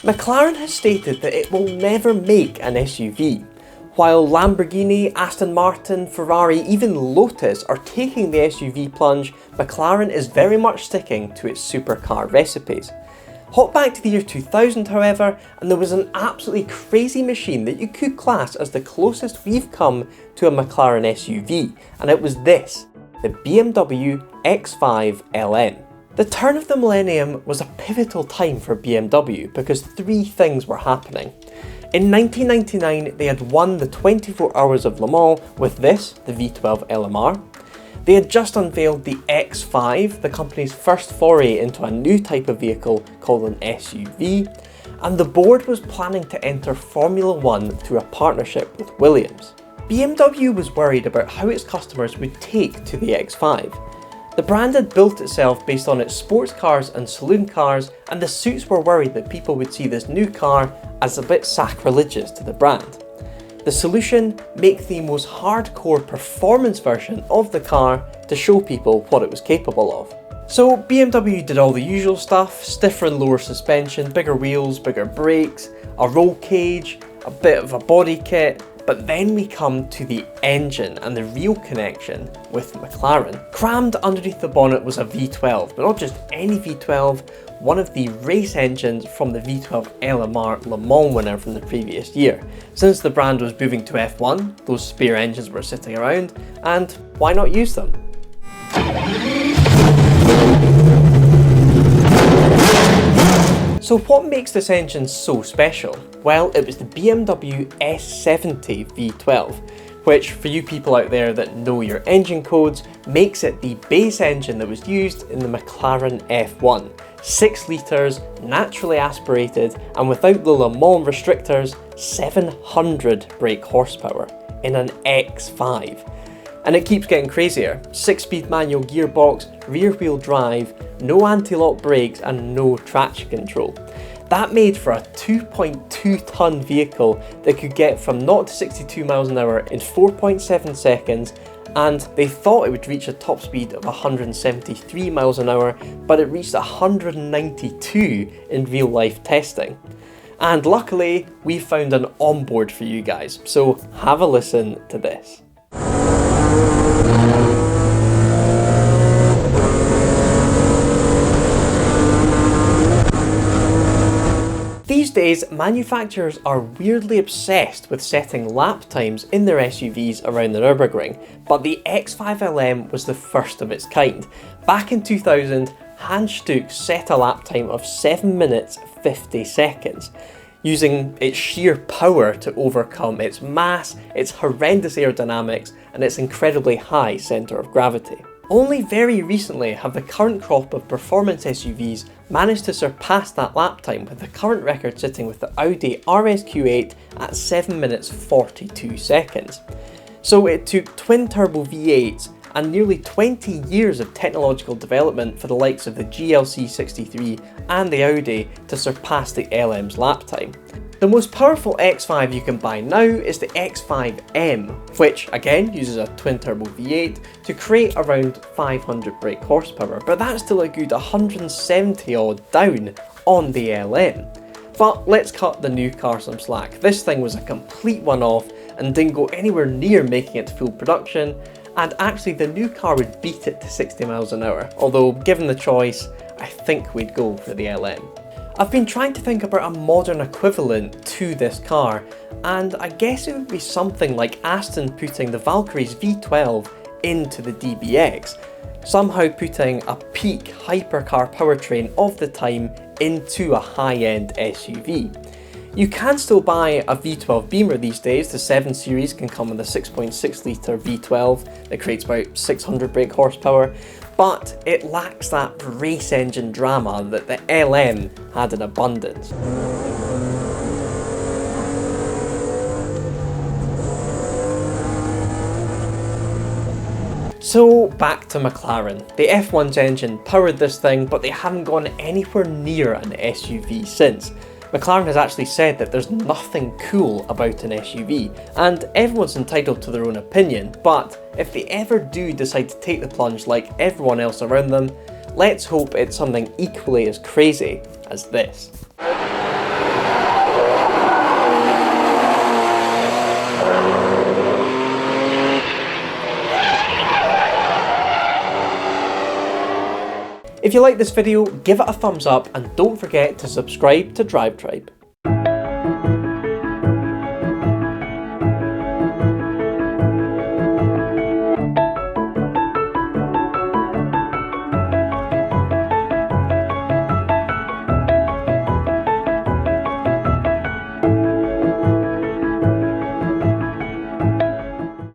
McLaren has stated that it will never make an SUV. While Lamborghini, Aston Martin, Ferrari, even Lotus are taking the SUV plunge, McLaren is very much sticking to its supercar recipes. Hop back to the year 2000 however, and there was an absolutely crazy machine that you could class as the closest we've come to a McLaren SUV, and it was this, the BMW X5 LM. The turn of the millennium was a pivotal time for BMW because three things were happening. In 1999, they had won the 24 Hours of Le Mans with this, the V12 LMR. They had just unveiled the X5, the company's first foray into a new type of vehicle called an SUV, and the board was planning to enter Formula One through a partnership with Williams. BMW was worried about how its customers would take to the X5. The brand had built itself based on its sports cars and saloon cars, and the suits were worried that people would see this new car as a bit sacrilegious to the brand. The solution? Make the most hardcore performance version of the car to show people what it was capable of. So BMW did all the usual stuff, stiffer and lower suspension, bigger wheels, bigger brakes, a roll cage, a bit of a body kit, but then we come to the engine and the real connection with McLaren. Crammed underneath the bonnet was a V12, but not just any V12, one of the race engines from the V12 LMR Le Mans winner from the previous year. Since the brand was moving to F1, those spare engines were sitting around, and why not use them? So what makes this engine so special? Well, it was the BMW S70 V12, which for you people out there that know your engine codes, makes it the base engine that was used in the McLaren F1. 6 litres, naturally aspirated, and without the Le Mans restrictors, 700 brake horsepower in an X5. And it keeps getting crazier. 6-speed manual gearbox, rear wheel drive, no anti-lock brakes and no traction control. That made for a 2.2 tonne vehicle that could get from 0 to 62 miles an hour in 4.7 seconds, and they thought it would reach a top speed of 173 miles an hour, but it reached 192 in real life testing. And luckily, we found an onboard for you guys, so have a listen to this. These days, manufacturers are weirdly obsessed with setting lap times in their SUVs around the Nürburgring, but the X5LM was the first of its kind. Back in 2000, Hans Stuck set a lap time of 7 minutes 50 seconds, using its sheer power to overcome its mass, its horrendous aerodynamics, and its incredibly high centre of gravity. Only very recently have the current crop of performance SUVs managed to surpass that lap time, with the current record sitting with the Audi RSQ8 at 7 minutes 42 seconds. So it took twin-turbo V8s and nearly 20 years of technological development for the likes of the GLC 63 and the Audi to surpass the LM's lap time. The most powerful X5 you can buy now is the X5M, which again uses a twin-turbo V8 to create around 500 brake horsepower, but that's still a good 170 odd down on the LM. But let's cut the new car some slack. This thing was a complete one-off and didn't go anywhere near making it to full production, and actually the new car would beat it to 60 miles an hour, although given the choice, I think we'd go for the LM. I've been trying to think about a modern equivalent to this car, and I guess it would be something like Aston putting the Valkyrie's V12 into the DBX, somehow putting a peak hypercar powertrain of the time into a high-end SUV. You can still buy a V12 Beamer these days. The 7 Series can come with a 6.6 litre V12 that creates about 600 brake horsepower, but it lacks that race engine drama that the LM had in abundance. So back to McLaren. The F1's engine powered this thing, but they haven't gone anywhere near an SUV since. McLaren has actually said that there's nothing cool about an SUV, and everyone's entitled to their own opinion, but if they ever do decide to take the plunge like everyone else around them, let's hope it's something equally as crazy as this. If you like this video, give it a thumbs up and don't forget to subscribe to Drive Tribe.